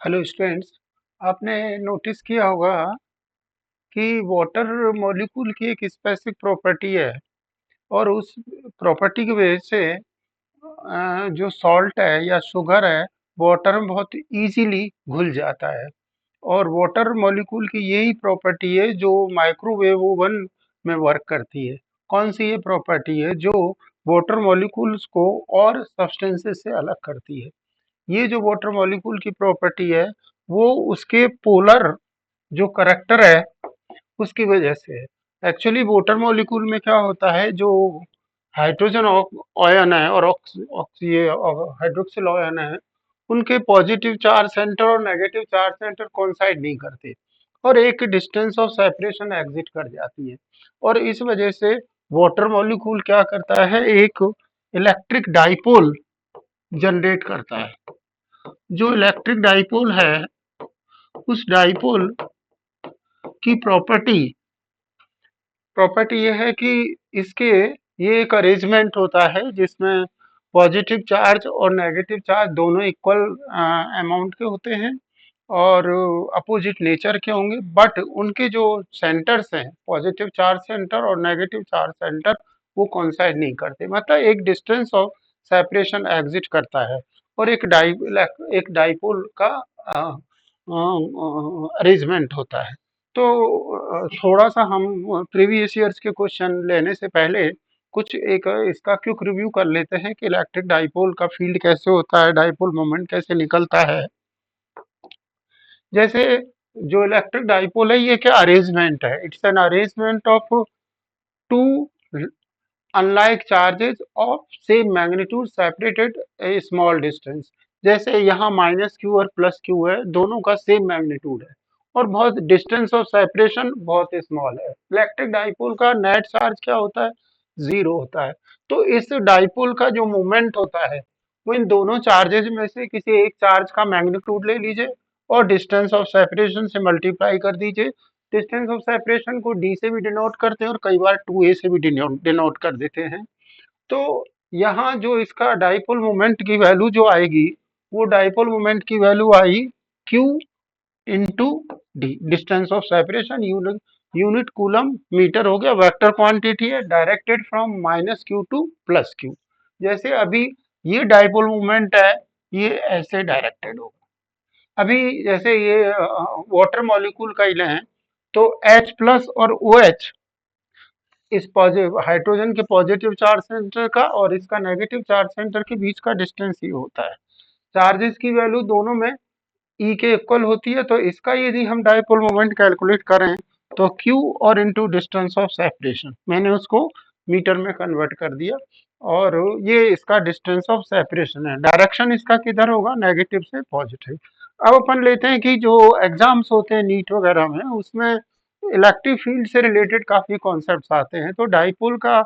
Hello students. आपने notice किया होगा कि वाटर मॉलिक्यूल की एक स्पेसिफिक प्रॉपर्टी है और उस प्रॉपर्टी की वजह से जो सॉल्ट है या शुगर है वाटर में बहुत इजीली घुल जाता है। और वाटर मॉलिक्यूल की यही प्रॉपर्टी है जो माइक्रोवेव ओवन में वर्क करती है। कौन सी ये प्रॉपर्टी है जो वाटर मॉलिक्यूल्स को और सब्सटेंसेस से अलग करती है? ये जो वाटर मॉलिक्यूल की प्रॉपर्टी है वो उसके पोलर जो करैक्टर है उसकी वजह से है। एक्चुअली वाटर मॉलिक्यूल में क्या होता है, जो हाइड्रोजन आयन है और ये हाइड्रोक्सिल आयन है, उनके पॉजिटिव चार्ज सेंटर और नेगेटिव चार्ज सेंटर कोइंसाइड नहीं करते और एक डिस्टेंस ऑफ सेपरेशन एग्जिट कर जाती है। और इस वजह से वाटर मॉलिक्यूल क्या करता है, एक इलेक्ट्रिक डाइपोल जनरेट करता है। जो इलेक्ट्रिक डाइपोल है उस डाइपोल की प्रॉपर्टी ये है कि इसके ये एक अरेंजमेंट होता है जिसमें पॉजिटिव चार्ज और नेगेटिव चार्ज दोनों इक्वल अमाउंट के होते हैं और अपोजिट नेचर के होंगे, बट उनके जो सेंटर्स हैं, पॉजिटिव चार्ज सेंटर और नेगेटिव चार्ज सेंटर, वो कोइंसाइड नहीं करते। मतलब एक डिस्टेंस ऑफ सेपरेशन एग्जिट करता है और एक डाइपोल का अरेंजमेंट होता है। तो थोड़ा सा हम प्रीवियस ईयर्स के क्वेश्चन लेने से पहले कुछ एक इसका क्विक रिव्यू कर लेते हैं कि इलेक्ट्रिक डाइपोल का फील्ड कैसे होता है, डाइपोल मोमेंट कैसे निकलता है। जैसे जो इलेक्ट्रिक डाइपोल है ये क्या अरेंजमेंट है, it's an arrangement of two unlike charges of same magnitude separated a small distance. जैसे यहाँ माइनस क्यू और प्लस क्यू है, दोनों का सेम मैग्नीट्यूड है और बहुत डिस्टेंस ऑफ सेपरेशन बहुत स्मॉल है। इलेक्ट्रिक डाइपोल का नेट चार्ज क्या होता है, जीरो होता है। तो इस डाइपोल का जो मोमेंट होता है वो इन दोनों चार्जेज में से किसी एक चार्ज का मैग्नीट्यूड ले लीजिए और डिस्टेंस ऑफ सेपरेशन से मल्टीप्लाई कर दीजिए। डिस्टेंस ऑफ सेपरेशन को डी से भी डिनोट करते हैं और कई बार 2a से भी डिनोट कर देते हैं। तो यहाँ जो इसका डाइपोल मोमेंट की वैल्यू जो आएगी, वो डाइपोल मोमेंट की वैल्यू आई q into d, distance of separation unit coulomb metre हो गया। वेक्टर क्वांटिटी है, directed from minus q to plus q. जैसे अभी ये डाइपोल मोमेंट है, ये ऐसे डायरेक्टेड होगा। अभी जैसे ये वाटर मॉलिक्यूल का ही लें तो H प्लस और OH, इस पॉजिटिव हाइड्रोजन के पॉजिटिव चार्ज सेंटर का और इसका नेगेटिव चार्ज सेंटर के बीच का डिस्टेंस ही होता है। चार्जेस की वैल्यू दोनों में E के इक्वल होती है, तो इसका यदि हम डाइपोल मोमेंट कैलकुलेट करें तो Q और इंटू डिस्टेंस ऑफ सेपरेशन, मैंने उसको मीटर में कन्वर्ट कर दिया और ये इसका डिस्टेंस ऑफ सेपरेशन है। डायरेक्शन इसका किधर होगा, नेगेटिव से पॉजिटिव। अब अपन लेते हैं कि जो एग्जाम्स होते हैं नीट वगैरह में, उसमें इलेक्ट्रिक फील्ड से रिलेटेड काफी कॉन्सेप्ट्स आते हैं। तो डाइपोल का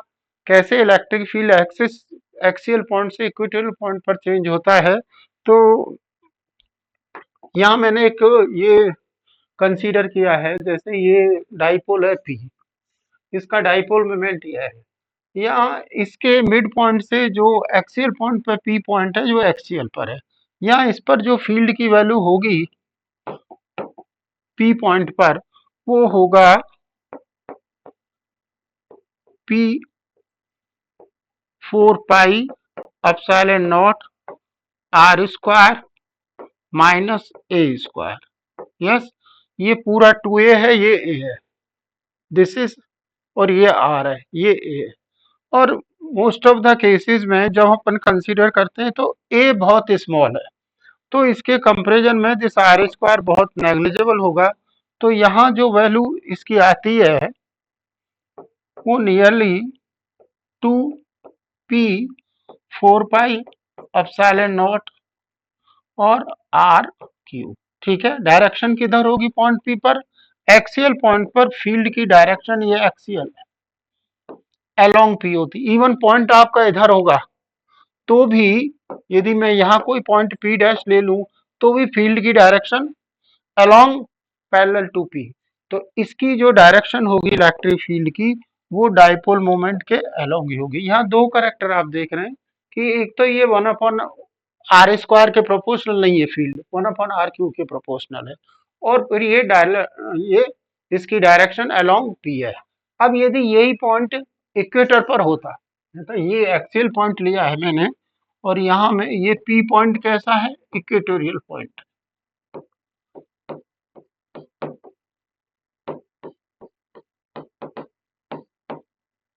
कैसे इलेक्ट्रिक फील्ड एक्सियल पॉइंट से इक्वेटोरियल पॉइंट पर चेंज होता है, तो यहाँ मैंने एक ये कंसीडर किया है। जैसे ये डाइपोल है P, इसका डाइपोल मोमेंट ये है। यहाँ इसके मिड पॉइंट से जो एक्सियल पॉइंट पर P पॉइंट है जो एक्सियल पर है, यहाँ इस पर जो फील्ड की वैल्यू होगी P पॉइंट पर, वो होगा P 4 pi epsilon not R square minus A square. Yes, ये पूरा 2a है, ये a है, दिस इज, और ये r है, ये a है। और मोस्ट ऑफ द केसेस में जब अपन कंसीडर करते हैं तो a बहुत स्मॉल है, तो इसके कंपैरिजन में दिस आर स्क्वायर बहुत नेग्लिजिबल होगा। तो यहाँ जो वैल्यू इसकी आती है वो nearly 2p 4 pi epsilon not और r क्यूब। ठीक है, डायरेक्शन किधर होगी पॉइंट P पर, एक्सियल पॉइंट पर फील्ड की डायरेक्शन ये एक्सियल है, अलोंग P होती। इवन पॉइंट आपका इधर होगा तो भी, यदि मैं यहाँ कोई पॉइंट P डैश ले लूं तो भी फील्ड की direction along parallel to P। तो इसकी जो डायरेक्शन होगी इलेक्ट्रिक फील्ड की, वो डाइपोल मोमेंट के अलोंग ही होगी। यहाँ दो करैक्टर आप देख रहे हैं कि एक तो ये 1/r आर स्क्वायर के प्रोपोर्शनल नहीं है फील्ड, 1/r³ के प्रोपोर्शनल है। और फिर ये इसकी डायरेक्शन अलोंग पी है। अब यदि यही पॉइंट इक्वेटर पर होता, तो ये एक्सियल पॉइंट लिया है मैंने, और यहाँ में ये पी पॉइंट कैसा है, इक्वेटोरियल पॉइंट।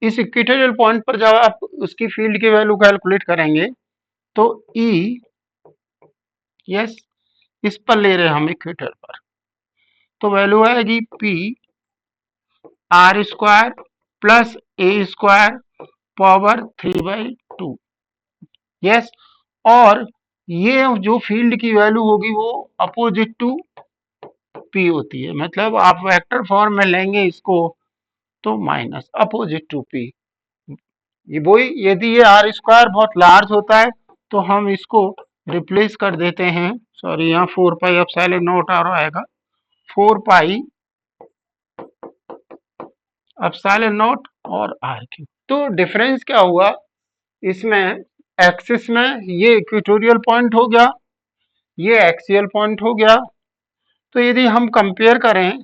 इस इक्वेटोरियल पॉइंट पर जब आप उसकी फील्ड की वैल्यू कैलकुलेट करेंगे तो ई, यस, इस पर ले रहे हैं हम इक्वेटर पर, तो वैल्यू आएगी पी आर स्क्वायर प्लस ए स्क्वायर पावर 3/2। यस, और ये जो फील्ड की वैल्यू होगी वो अपोजिट टू पी होती है, मतलब आप वेक्टर फॉर्म में लेंगे इसको तो माइनस अपोजिट टू पी। ये वही, यदि ये आर स्क्वायर बहुत लार्ज होता है तो हम इसको रिप्लेस कर देते हैं, सॉरी यहाँ 4 पाई एप्सिलॉन नॉट आर आएगा, 4 पाई एप्सिलॉन नॉट और r³ तो डिफरेंस क्या हुआ इसमें, एक्सिस में ये इक्वेटोरियल पॉइंट हो गया, ये एक्सियल पॉइंट हो गया। तो यदि हम कंपेयर करें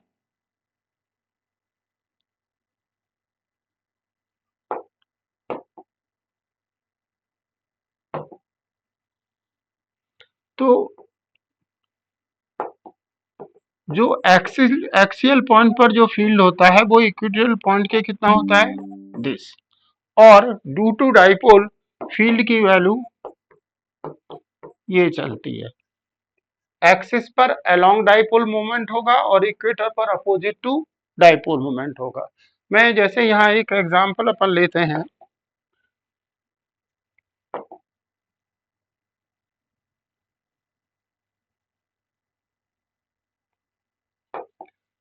तो जो एक्सियल पॉइंट पर जो फील्ड होता है वो इक्वेटोरियल पॉइंट के कितना होता है, दिस। और ड्यू टू डाइपोल फील्ड की वैल्यू ये चलती है, एक्सिस पर अलोंग डाइपोल मोमेंट होगा और इक्वेटर पर अपोजिट टू डाइपोल मोमेंट होगा। मैं जैसे यहाँ एक एग्जांपल अपन लेते हैं,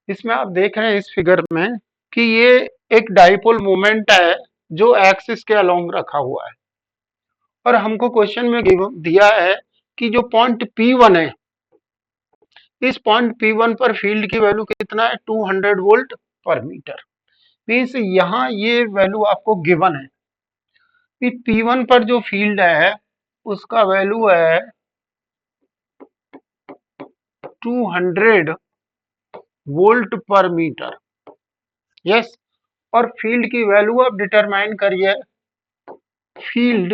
इसमें आप देख रहे हैं इस फिगर में कि ये एक डाइपोल मोमेंट है जो एक्सिस के अलोंग रखा हुआ है, और हमको क्वेश्चन में दिया है कि जो पॉइंट P1 है, इस पॉइंट P1 पर फील्ड की वैल्यू कितना है, 200 वोल्ट पर मीटर। मीन्स यहाँ ये वैल्यू आपको गिवन है कि P1 पर जो फील्ड है उसका वैल्यू है 200 वोल्ट पर मीटर। यस, और फील्ड की वैल्यू आप डिटरमाइन करिए, field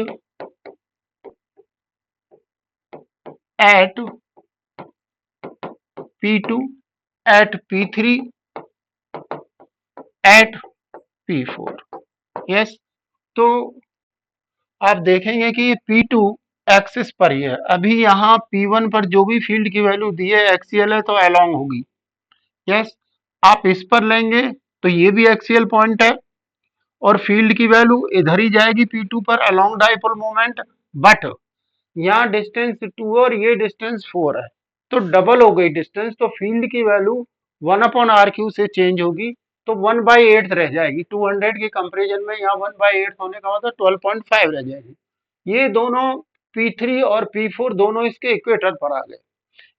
at P2 at P3 at P4। Yes, तो आप देखेंगे कि ये P2 एक्सिस पर ही है, अभी यहाँ P1 पर जो भी फील्ड की वैल्यू दी है एक्सियल है तो अलोंग होगी। यस, आप इस पर लेंगे तो ये भी एक्सियल पॉइंट है और फील्ड की वैल्यू इधर ही जाएगी P2 पर अलोंग डाइपोल मोमेंट, बट यहाँ डिस्टेंस 2 और ये डिस्टेंस 4 है तो डबल हो गई डिस्टेंस, तो फील्ड की वैल्यू 1/r³ से चेंज होगी, तो 1/8 रह जाएगी। 200 के कंपेरिजन में यहाँ 1/8 होने का मतलब 12.5 रह जाएगी। ये दोनों P3 और P4 दोनों इसके इक्वेटर पर आ गए,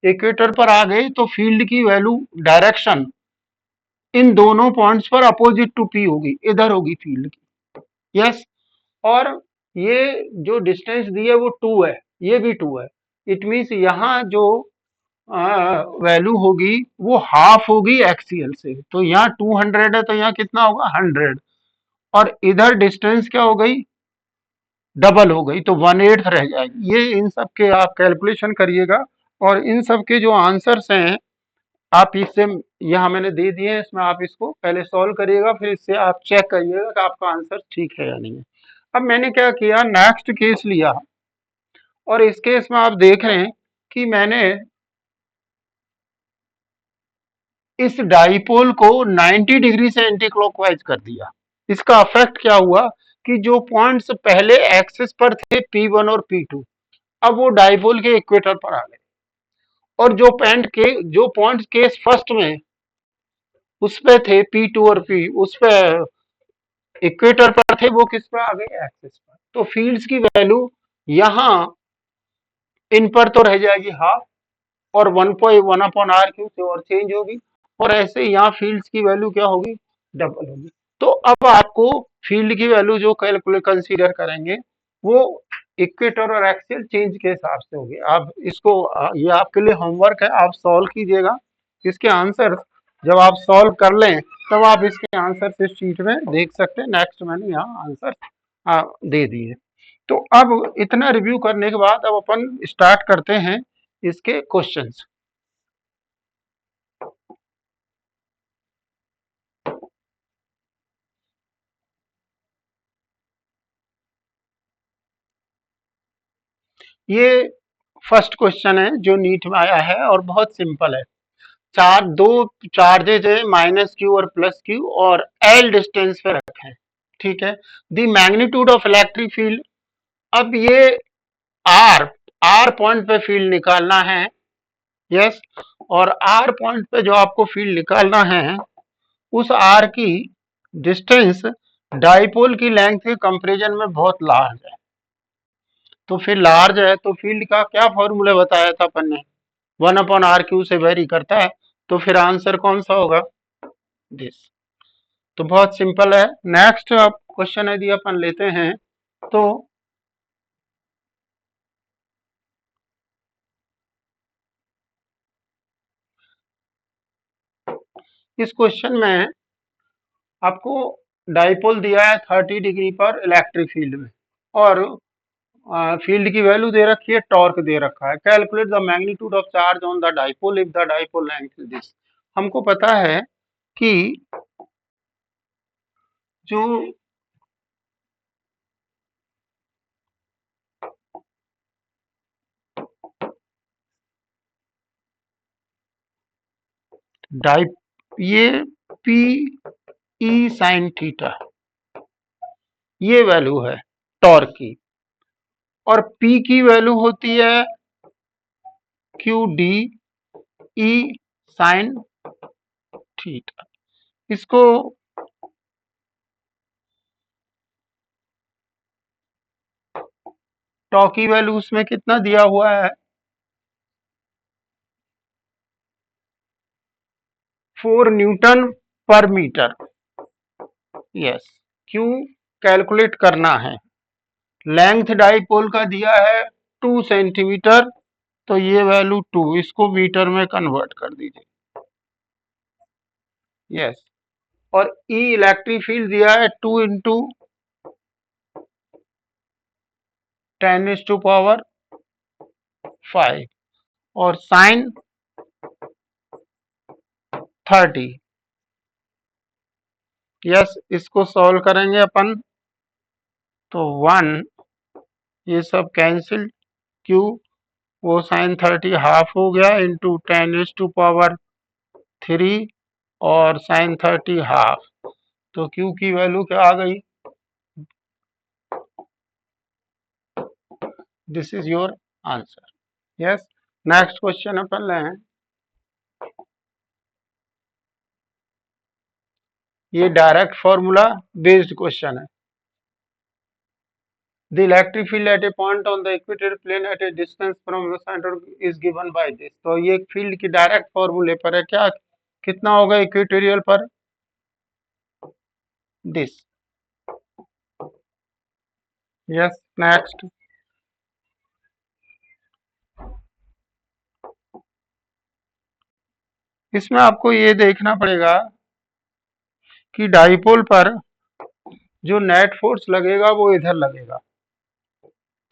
इक्वेटर पर आ गए तो फील्ड की वैल्यू डायरेक्शन इन दोनों पॉइंट्स पर अपोजिट टू पी होगी, इधर होगी फील्ड की। यस, और ये जो डिस्टेंस दी है वो 2 है, ये भी 2 है, इट मीन्स यहाँ जो वैल्यू होगी वो हाफ होगी एक्सियल से, तो यहाँ 200 है तो यहाँ कितना होगा, 100, और इधर डिस्टेंस क्या हो गई, डबल हो गई, तो 1/8 रह जाएगी। ये इन सब के आप कैलकुलेशन करिएगा, और इन सब के जो आंसर्स हैं आप इससे यहाँ मैंने दे दिए हैं, इसमें आप इसको पहले सॉल्व करिएगा, फिर इससे आप चेक करिएगा कि आपका आंसर ठीक है या नहीं है। अब मैंने क्या किया, नेक्स्ट केस लिया, और इस केस में आप देख रहे हैं कि मैंने इस डाइपोल को 90 डिग्री से एंटी क्लॉकवाइज कर दिया। इसका इफेक्ट क्या हुआ कि जो पॉइंट्स पहले एक्सिस पर थे P1 और P2, अब वो डाइपोल के इक्वेटर पर आ गए, और जो पॉइंट्स केस फर्स्ट में उस पे थे P2 और P उस पे इक्वेटर पर थे, वो किस पे आ गए, एक्सिस पर। तो फील्ड्स की वैल्यू यहाँ इन पर तो रह जाएगी हाफ, और 1/r³ से और चेंज होगी, और ऐसे यहाँ फील्ड्स की वैल्यू क्या होगी, डबल होगी। तो अब आपको फील्ड की वैल्यू जो कैलकुलेट कंसीडर करेंगे वो इक्वेटर और एक्सियल चेंज के हिसाब से होगी। आप इसको ये आपके लिए होमवर्क है, आप सॉल्व कीजिएगा। इसके आंसर जब आप सॉल्व कर लें तब आप इसके आंसर इस शीट में देख सकते हैं। नेक्स्ट मैंने यहाँ आंसर दे दिए। तो अब इतना रिव्यू करने के बाद अब अपन स्टार्ट करते हैं इसके क्वेश्चंस। ये फर्स्ट क्वेश्चन है जो नीट में आया है और बहुत सिंपल है। दो चार्जेज है माइनस क्यू और प्लस क्यू और एल डिस्टेंस पे रखे हैं, ठीक है। The magnitude of electric field, अब ये आर आर पॉइंट पे फील्ड निकालना है, यस। और आर पॉइंट पे जो आपको फील्ड निकालना है उस आर की डिस्टेंस डाइपोल की लेंथ के कंपैरिजन में बहुत लार्ज है। तो फिर लार्ज है तो फील्ड का क्या फॉर्मूला बताया था अपन ने, 1/r³ से वेरी करता है। तो फिर आंसर कौन सा होगा, दिस। तो बहुत सिंपल है। नेक्स्ट अब क्वेश्चन यदि अपन लेते हैं तो इस क्वेश्चन में आपको डाइपोल दिया है 30 डिग्री पर इलेक्ट्रिक फील्ड में और फील्ड की वैल्यू दे रखी है, टॉर्क दे रखा है। Calculate the magnitude of charge on the dipole if the dipole length is this. हमको पता है कि जो डाइप ये पी ई साइन थीटा ये वैल्यू है टॉर्क की, और पी की वैल्यू होती है Q D E sine theta. इसको टॉ की वैल्यू उसमें कितना दिया हुआ है, 4 न्यूटन पर मीटर, यस। क्यू कैलकुलेट करना है। लेंथ डाइपोल का दिया है 2 सेंटीमीटर, तो ये वैल्यू 2, इसको मीटर में कन्वर्ट कर दीजिए, यस। और ई इलेक्ट्रिक फील्ड दिया है 2 इंटू 10⁵ और साइन 30, यस। इसको सॉल्व करेंगे अपन तो 1, ये सब कैंसिल, क्यू वो साइन 30 हाफ हो गया इंटू 10⁵3 और साइन 30 हाफ, तो क्यू की वैल्यू क्या आ गई, this is your answer, yes. Next question अपन लें, ये डायरेक्ट फॉर्मूला बेस्ड क्वेश्चन है। The electric field at a point on the equatorial plane at a distance from the center is given by this। तो ये field की direct फॉर्मूले पर है, क्या कितना होगा इक्वेटोरियल पर, दिस, यस। नेक्स्ट, इसमें आपको ये देखना पड़ेगा कि डाइपोल पर जो नेट फोर्स लगेगा वो इधर लगेगा,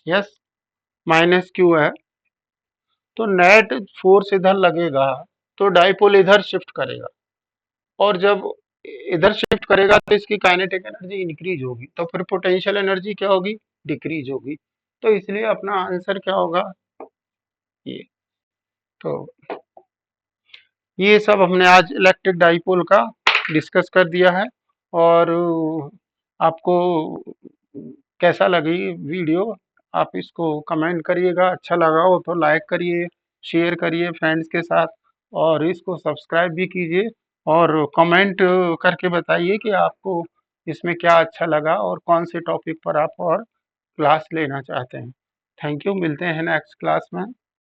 यस, माइनस क्यू है। तो नेट फोर्स इधर लगेगा तो डाइपोल इधर शिफ्ट करेगा, और जब इधर शिफ्ट करेगा तो इसकी काइनेटिक एनर्जी इंक्रीज होगी, तो फिर पोटेंशियल एनर्जी क्या होगी, डिक्रीज होगी। तो इसलिए अपना आंसर क्या होगा, ये। तो ये सब हमने आज इलेक्ट्रिक डाइपोल का डिस्कस कर दिया है। और आपको कैसा लगी वीडियो, आप इसको कमेंट करिएगा। अच्छा लगा हो तो लाइक करिए, शेयर करिए फ्रेंड्स के साथ, और इसको सब्सक्राइब भी कीजिए और कमेंट करके बताइए कि आपको इसमें क्या अच्छा लगा और कौन से टॉपिक पर आप और क्लास लेना चाहते हैं। थैंक यू, मिलते हैं नेक्स्ट क्लास में।